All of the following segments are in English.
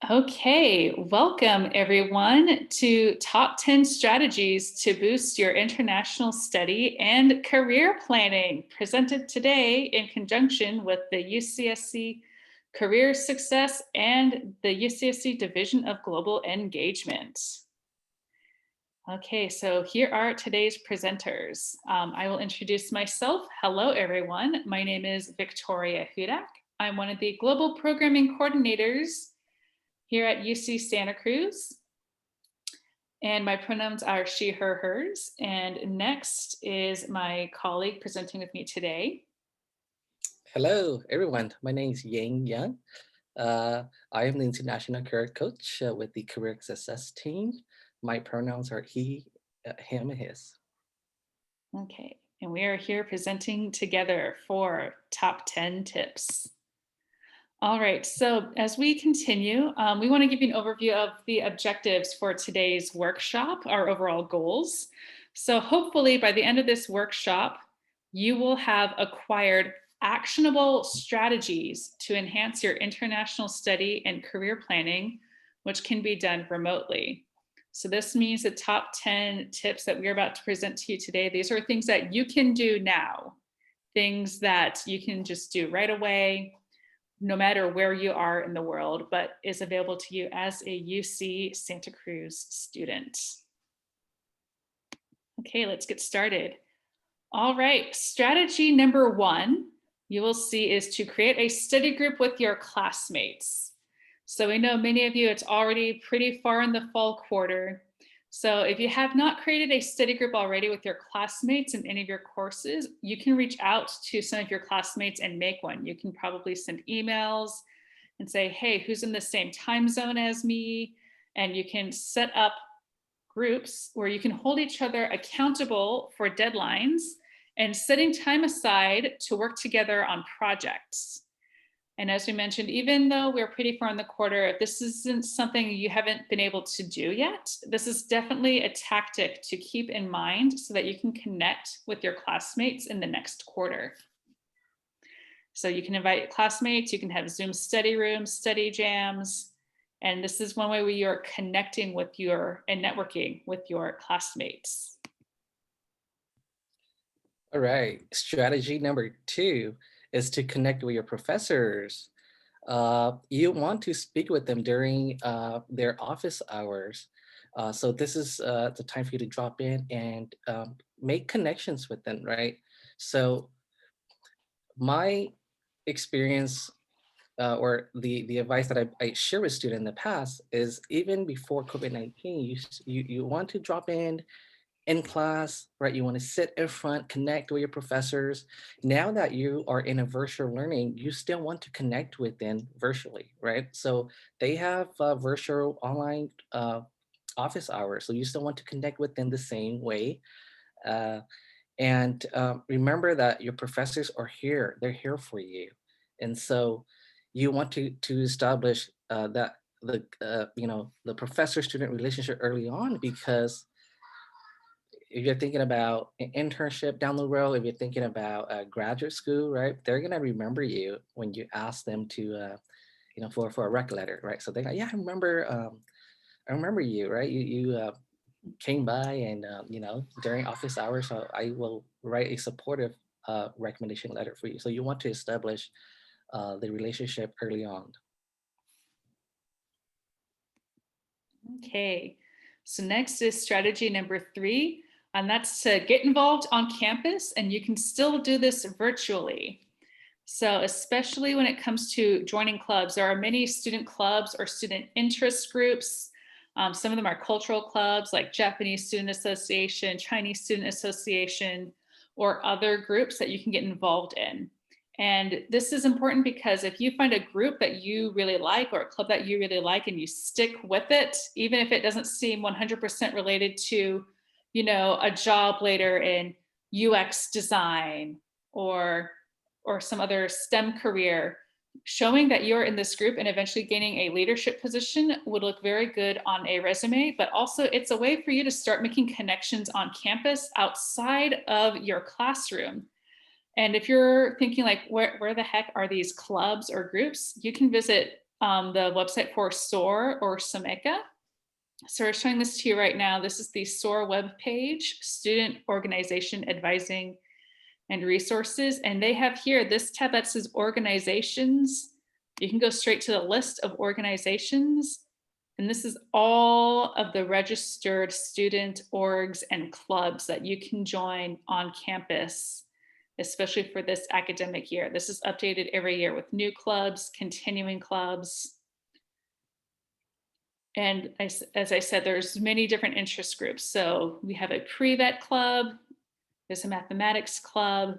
Okay, welcome everyone to Top 10 Strategies to Boost Your International Study and Career Planning, presented today in conjunction with the UCSC Career Success and the UCSC Division of Global Engagement. Okay, so here are today's presenters. I will introduce myself. Hello, everyone. My name is Victoria Hudak. I'm one of the Global Programming Coordinators here at UC Santa Cruz. And my pronouns are she, her, hers. And next is my colleague presenting with me today. Hello, everyone. My name is Yang Yang. I am the International Career Coach with the Career Success team. My pronouns are he, him, and his. Okay, and we are here presenting together for top 10 tips. All right, so as we continue, we want to give you an overview of the objectives for today's workshop, our overall goals. So hopefully by the end of this workshop, you will have acquired actionable strategies to enhance your international study and career planning, which can be done remotely. So this means the top 10 tips that we're about to present to you today, these are things that you can do now, things that you can just do right away, no matter where you are in the world, but is available to you as a UC Santa Cruz student. Okay, let's get started. All right, strategy number one, you will see, is to create a study group with your classmates. So we know many of you, it's already pretty far in the fall quarter. So if you have not created a study group already with your classmates in any of your courses, you can reach out to some of your classmates and make one. You can probably send emails and say, hey, who's in the same time zone as me? And you can set up groups where you can hold each other accountable for deadlines and setting time aside to work together on projects. And as we mentioned, even though we're pretty far in the quarter, if this isn't something you haven't been able to do yet, this is definitely a tactic to keep in mind so that you can connect with your classmates in the next quarter. So you can invite classmates, you can have Zoom study rooms, study jams, and this is one way where you're connecting with and networking with your classmates. All right, strategy number two is to connect with your professors. You want to speak with them during their office hours. So this is the time for you to drop in and make connections with them, right? So my experience or the advice that I share with students in the past is even before COVID-19, you want to drop in class, right? You want to sit in front, connect with your professors. Now that you are in a virtual learning, you still want to connect with them virtually, right? So they have virtual online office hours. So you still want to connect with them the same way. Uh, and remember that your professors are here. They're here for you. And so you want to establish that the professor-student relationship early on, because if you're thinking about an internship down the road, if you're thinking about graduate school, right, they're gonna remember you when you ask them to, for a rec letter, right? So they're like, yeah, I remember you, right? You came by and during office hours, so I will write a supportive recommendation letter for you. So you want to establish the relationship early on. Okay, so next is strategy number three, and that's to get involved on campus, and you can still do this virtually. So especially when it comes to joining clubs, there are many student clubs or student interest groups. Some of them are cultural clubs like Japanese Student Association, Chinese Student Association, or other groups that you can get involved in. And this is important because if you find a group that you really like or a club that you really like and you stick with it, even if it doesn't seem 100% related to, a job later in UX design or some other STEM career, showing that you're in this group and eventually gaining a leadership position would look very good on a resume, but also it's a way for you to start making connections on campus outside of your classroom. And if you're thinking like, where the heck are these clubs or groups? You can visit the website for SOAR or Someka. So we're showing this to you right now. This is the SOAR webpage, Student Organization Advising and Resources. And they have here this tab that says organizations. You can go straight to the list of organizations. And this is all of the registered student orgs and clubs that you can join on campus, especially for this academic year. This is updated every year with new clubs, continuing clubs. And as I said, there's many different interest groups. So we have a pre-vet club, there's a mathematics club,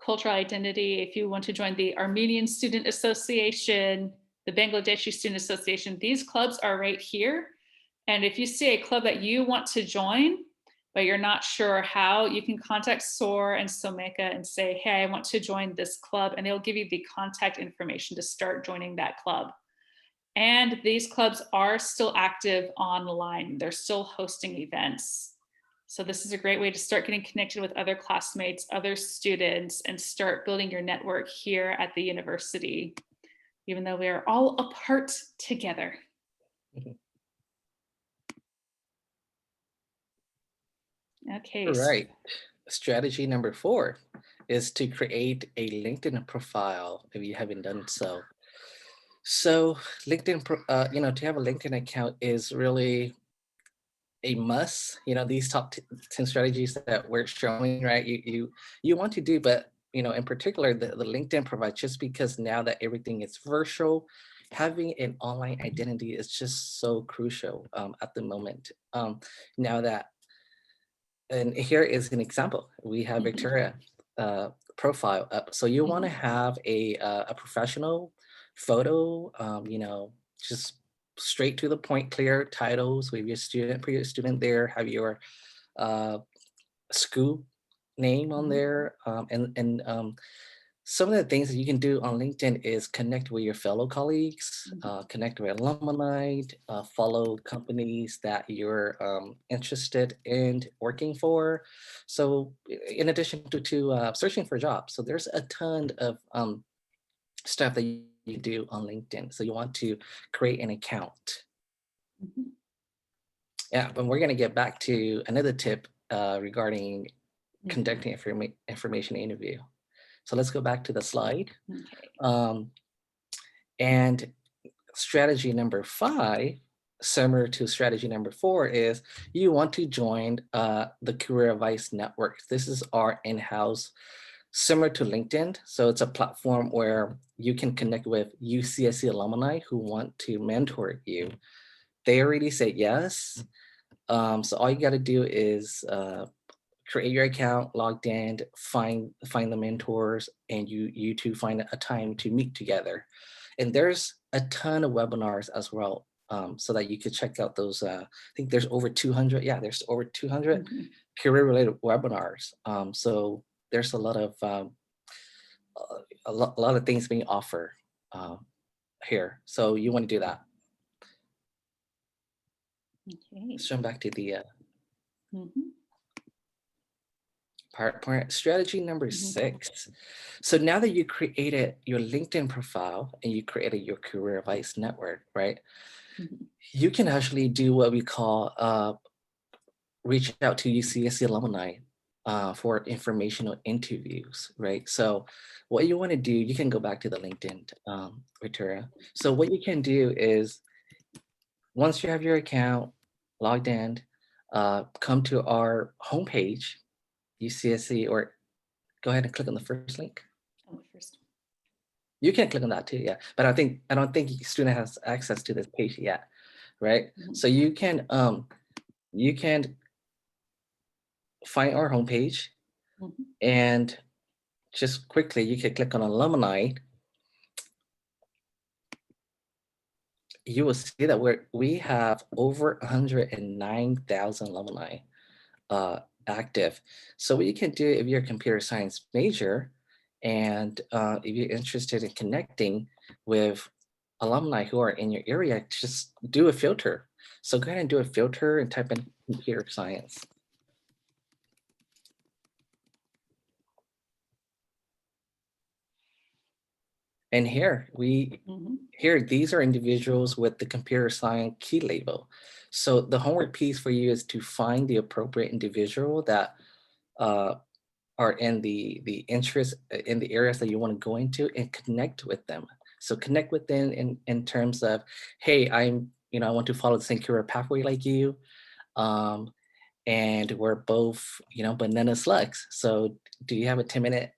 cultural identity. If you want to join the Armenian Student Association, the Bangladeshi Student Association, these clubs are right here. And if you see a club that you want to join, but you're not sure how, you can contact SOAR and Someka and say, hey, I want to join this club. And they'll give you the contact information to start joining that club. And these clubs are still active online. They're still hosting events. So this is a great way to start getting connected with other classmates, other students, and start building your network here at the university, even though we are all apart together. Okay. All right. Strategy number 4 is to create a LinkedIn profile if you haven't done so. So LinkedIn, to have a LinkedIn account is really a must. These top 10 strategies that we're showing, right? You want to do, but in particular, the LinkedIn provides, just because now that everything is virtual, having an online identity is just so crucial at the moment. Now that, and here is an example. We have Victoria profile up. So you want to have a professional photo, just straight to the point, clear titles with your previous student there, have your school name on there. And some of the things that you can do on LinkedIn is connect with your fellow colleagues, connect with alumni, follow companies that you're interested in working for. So in addition to searching for jobs, so there's a ton of stuff that you do on LinkedIn. So you want to create an account. Yeah, but we're going to get back to another tip regarding conducting information interview. So let's go back to the slide. And strategy number 5, similar to strategy number 4, is you want to join the Career Advice Network. This is our in-house, similar to LinkedIn. So it's a platform where you can connect with UCSC alumni who want to mentor you. They already said yes. So all you got to do is create your account, logged in, find the mentors, and you two find a time to meet together. And there's a ton of webinars as well, so that you could check out those. I think there's over 200. Yeah, there's over 200 career-related webinars. So there's a lot of a lot of things being offered here. So you want to do that. Okay. Let's jump back to the PowerPoint. Strategy number 6. So now that you created your LinkedIn profile and you created your Career Advice Network, right? You can actually do what we call reach out to UCSC alumni for informational interviews, right? So what you want to do, you can go back to the LinkedIn, Victoria. So what you can do is, once you have your account logged in, come to our homepage, UCSC, or go ahead and click on the first link. You can click on that too, yeah. But I don't think student has access to this page yet, right? So you can find our homepage, and just quickly you can click on alumni. You will see that we have over 109,000 alumni active. So what you can do, if you're a computer science major, and if you're interested in connecting with alumni who are in your area, just do a filter. So go ahead and do a filter and type in computer science. And Mhm. here, these are individuals with the computer science key label. So the homework piece for you is to find the appropriate individual that uh, are in the interest in the areas that you want to go into and connect with them. So connect with them in terms of, hey, I want to follow the same career pathway like you. Um, and we're both, banana slugs. So do you have a 10-minute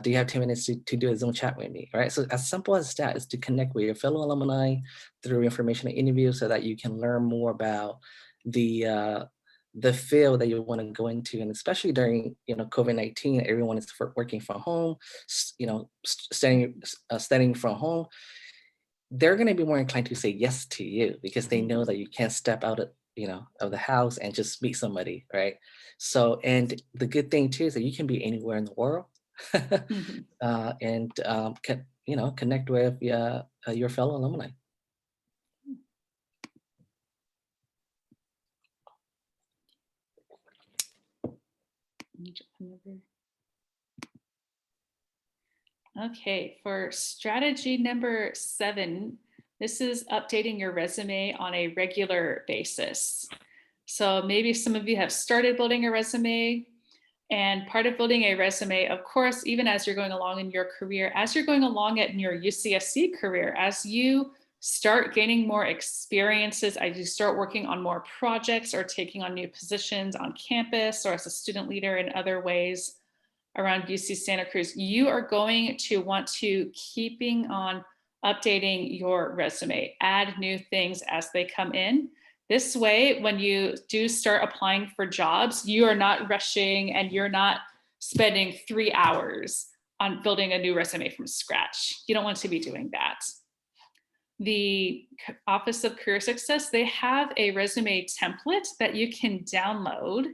do you have 10 minutes to do a Zoom chat with me? Right. So as simple as that is to connect with your fellow alumni through informational interviews so that you can learn more about the uh, the field that you want to go into. And especially during, COVID-19, everyone is working from home, studying from home. They're going to be more inclined to say yes to you because they know Mhm. that you can't step out of the house and just meet somebody. Right. So, and the good thing too is that you can be anywhere in the world. Mhm. And connect with your fellow alumni. Okay, for strategy number 7, this is updating your resume on a regular basis. So maybe some of you have started building a resume, and part of building a resume, of course, even as you're going along in your career, as you're going along in your UCSC career, as you start gaining more experiences, as you start working on more projects or taking on new positions on campus or as a student leader in other ways around UC Santa Cruz, you are going to want to keeping on updating your resume, add new things as they come in. This way, when you do start applying for jobs, you are not rushing and you're not spending 3 hours on building a new resume from scratch. You don't want to be doing that. The Office of Career Success, they have a resume template that you can download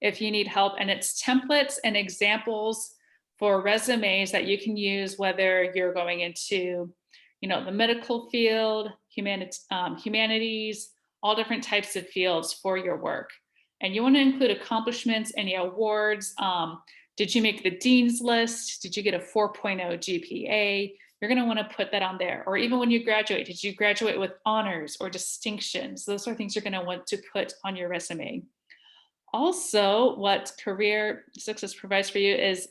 if you need help. And it's templates and examples for resumes that you can use, whether you're going into, the medical field, humanities, all different types of fields for your work. And you want to include accomplishments, any awards. Did you make the dean's list? Did you get a 4.0 GPA? You're going to want to put that on there. Or even when you graduate, did you graduate with honors or distinctions? Those are things you're going to want to put on your resume. Also, what Career Success provides for you is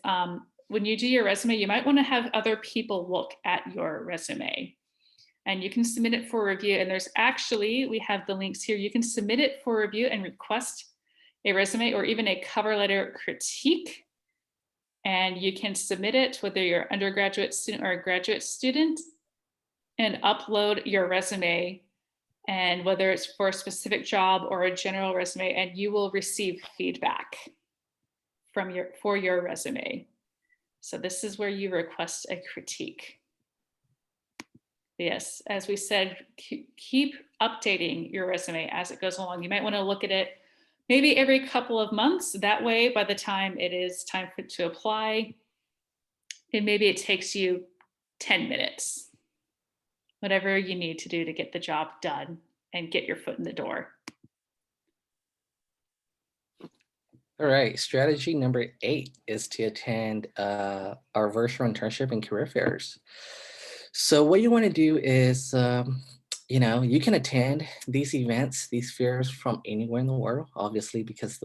when you do your resume, you might want to have other people look at your resume. And you can submit it for review. And we have the links here. You can submit it for review and request a resume or even a cover letter critique. And you can submit it whether you're an undergraduate student or a graduate student and upload your resume, and whether it's for a specific job or a general resume, and you will receive feedback for your resume. So this is where you request a critique. Yes, as we said, keep updating your resume as it goes along. You might want to look at it maybe every couple of months. That way, by the time it is time to apply, maybe it takes you 10 minutes, whatever you need to do to get the job done and get your foot in the door. All right. Strategy number 8 is to attend our virtual internship and career fairs. So what you want to do is, you can attend these events, these fairs from anywhere in the world, obviously, because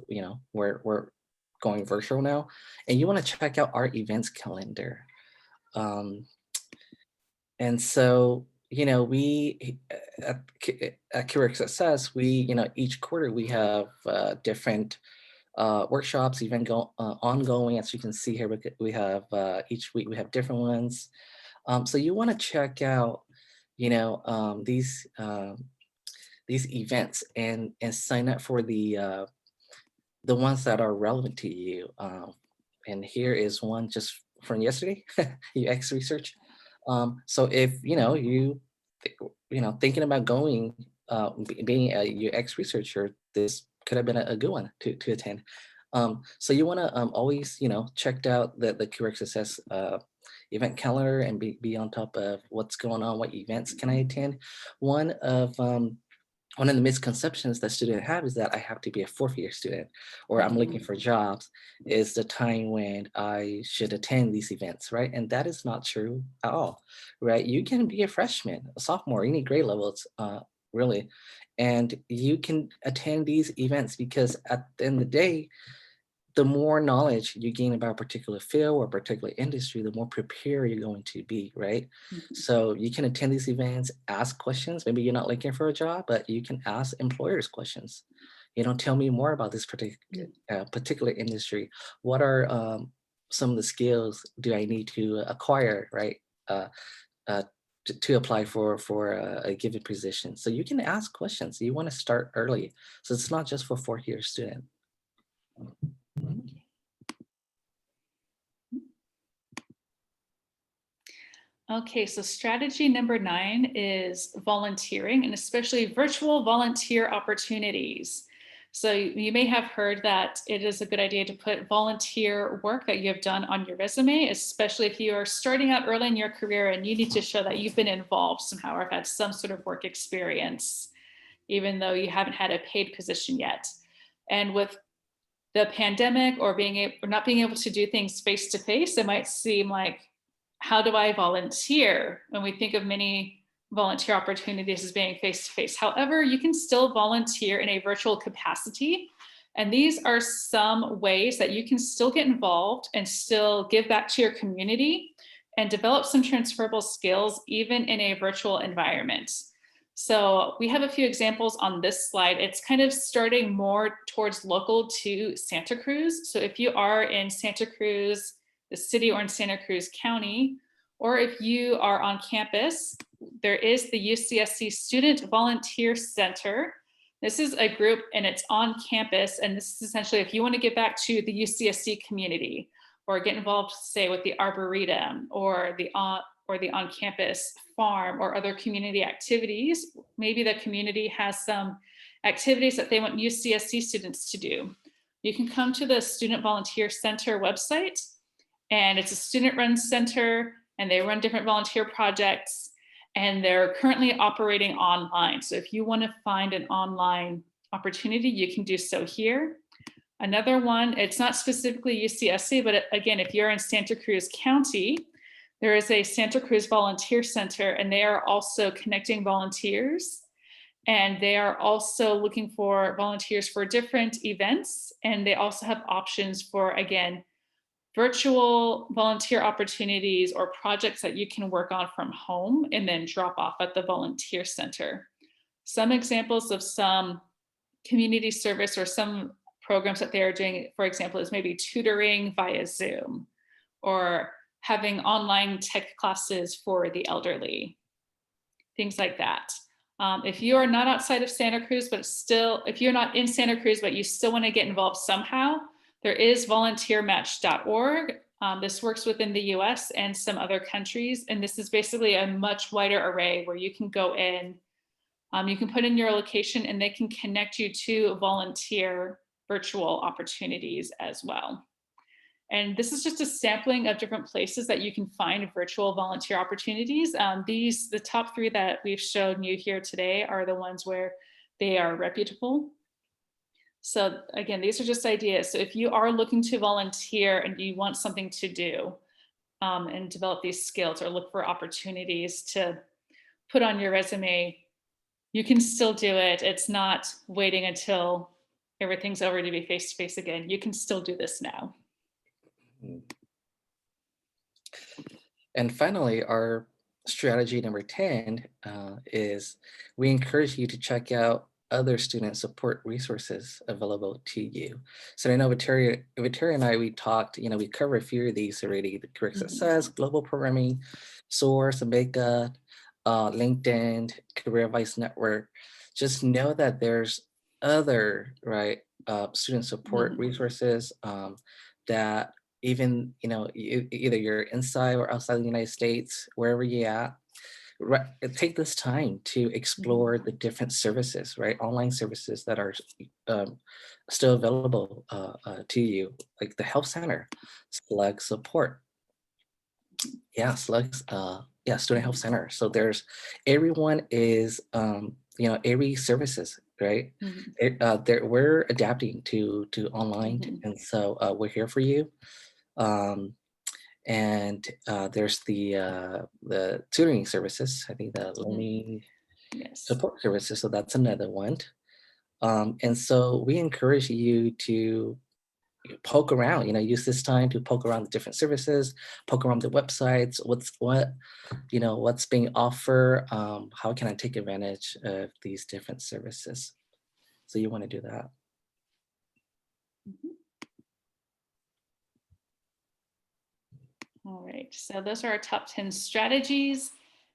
we're going virtual now, and you want to check out our events calendar. Um, And so, we at Career Success, each quarter we have different workshops, even ongoing. As you can see here, we have each week we have different ones. So you want to check out, these events and sign up for the ones that are relevant to you. And here is one just from yesterday, UX research. So if thinking about going, being a UX researcher, this could have been a good one to attend. So you want to always check out the Career Success event calendar and be on top of what's going on, what events can I attend. One of one of the misconceptions that students have is that I have to be a fourth year student or I'm looking for jobs is the time when I should attend these events, right? And that is not true at all, right? You can be a freshman, a sophomore, any grade levels, really, and you can attend these events because at the end of the day, the more knowledge you gain about a particular field or a particular industry, the more prepared you're going to be, right? Mhm. So you can attend these events, ask questions. Maybe you're not looking for a job, but you can ask employers questions. Tell me more about this particular industry. What are some of the skills do I need to acquire, right? Uh, uh, to apply for a given position. So you can ask questions. You want to start early. So it's not just for fourth-year student. Okay, so strategy number 9 is volunteering, and especially virtual volunteer opportunities. So you may have heard that it is a good idea to put volunteer work that you have done on your resume, especially if you are starting out early in your career and you need to show that you've been involved somehow or had some sort of work experience, even though you haven't had a paid position yet. And with the pandemic or not being able to do things face to face, it might seem like, how do I volunteer? When we think of many volunteer opportunities as being face to face. However, you can still volunteer in a virtual capacity. And these are some ways that you can still get involved and still give back to your community and develop some transferable skills, even in a virtual environment. So we have a few examples on this slide. It's kind of starting more towards local to Santa Cruz. So if you are in Santa Cruz, the city, or in Santa Cruz County, or if you are on campus, there is the UCSC Student Volunteer Center. This is a group and it's on campus. And this is essentially if you want to give back to the UCSC community or get involved, say, with the Arboretum or the on-campus farm or other community activities. Maybe the community has some activities that they want UCSC students to do. You can come to the Student Volunteer Center website, and it's a student-run center, and they run different volunteer projects, and they're currently operating online. So if you want to find an online opportunity, you can do so here. Another one, it's not specifically UCSC, but again, if you're in Santa Cruz County, there is a Santa Cruz Volunteer Center, and they are also connecting volunteers. And they are also looking for volunteers for different events. And they also have options for, again, virtual volunteer opportunities or projects that you can work on from home and then drop off at the volunteer center. Some examples of some community service or some programs that they are doing, for example, is maybe tutoring via Zoom or having online tech classes for the elderly, things like that. If you are not outside of Santa Cruz, but still, if you're not in Santa Cruz, but you still want to get involved somehow, there is volunteermatch.org. This works within the US and some other countries. And this is basically a much wider array where you can go in, you can put in your location and they can connect you to volunteer virtual opportunities as well. And this is just a sampling of different places that you can find virtual volunteer opportunities. The top 3 that we've shown you here today are the ones where they are reputable. So again, these are just ideas. So if you are looking to volunteer and you want something to do and develop these skills or look for opportunities to put on your resume, you can still do it. It's not waiting until everything's over to be face-to-face again. You can still do this now. And finally, our strategy number 10 is we encourage you to check out other student support resources available to you. So I know Victoria and I, we talked, we covered a few of these already, the Career Success, Global Programming, Source, Omega, LinkedIn, Career Advice Network. Just know that there's other, right, student support resources that even, either you're inside or outside the United States, wherever you're at, take this time to explore the different services, right? Online services that are still available to you, like the Help Center, Slug Support. Yeah, Slug, Student Health Center. So everyone is ARI services, right? Mhm, We're adapting to online, mhm, and so we're here for you. Um, and there's the tutoring services. I think the mhm. learning Yes. support services. So that's another one. And so we encourage you to poke around. Use this time to poke around the different services, poke around the websites. What's being offered. How can I take advantage of these different services? So you want to do that. Mhm. All right, so those are our top 10 strategies.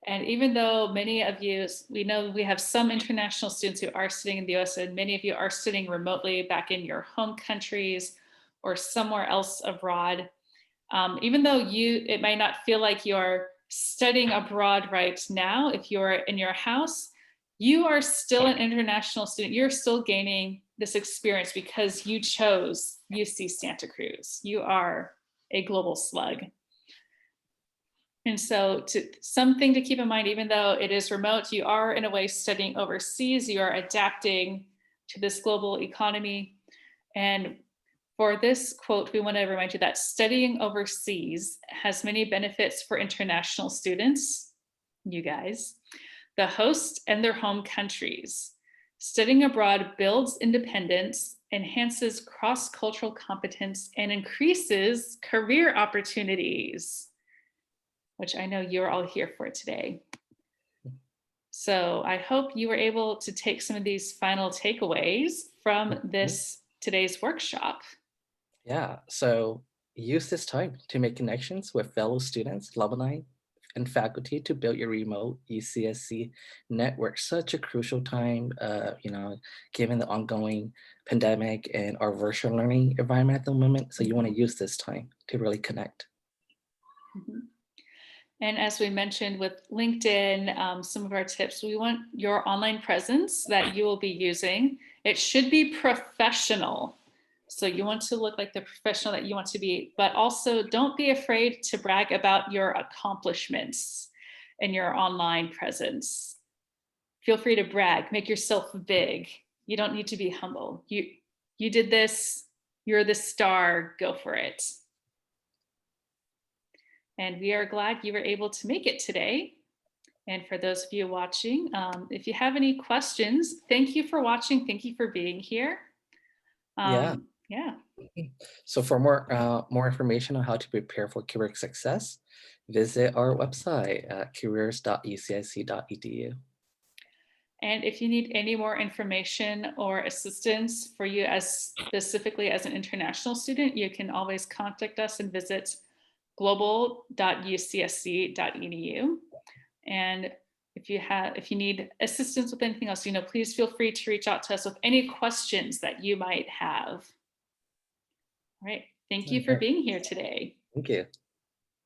And even though many of you, we know we have some international students who are studying in the US, and many of you are studying remotely back in your home countries or somewhere else abroad. Even though it might not feel like you're studying abroad right now, if you're in your house, you are still an international student. You're still gaining this experience because you chose UC Santa Cruz. You are a global slug. And so something to keep in mind, even though it is remote, you are in a way studying overseas, you are adapting to this global economy. And for this quote, we want to remind you that studying overseas has many benefits for international students, you guys, the host, and their home countries. Studying abroad builds independence, enhances cross-cultural competence, and increases career opportunities, which I know you're all here for today. So I hope you were able to take some of these final takeaways from Mhm. today's workshop. Yeah. So use this time to make connections with fellow students, alumni, and faculty to build your remote UCSC network. Such a crucial time, given the ongoing pandemic and our virtual learning environment at the moment. So you want to use this time to really connect. Mhm. And as we mentioned with LinkedIn, some of our tips, we want your online presence that you will be using. It should be professional. So you want to look like the professional that you want to be, but also don't be afraid to brag about your accomplishments in your online presence. Feel free to brag, make yourself big. You don't need to be humble. You did this, you're the star, go for it. And we are glad you were able to make it today. And for those of you watching, if you have any questions, thank you for watching. Thank you for being here. Yeah. Yeah. So for more information on how to prepare for career success, visit our website at careers.ucic.edu. And if you need any more information or assistance for you as specifically as an international student, you can always contact us and visit global.ucsc.edu. And if you need assistance with anything else, please feel free to reach out to us with any questions that you might have. All right. Thank you for Okay. being here today. Thank you.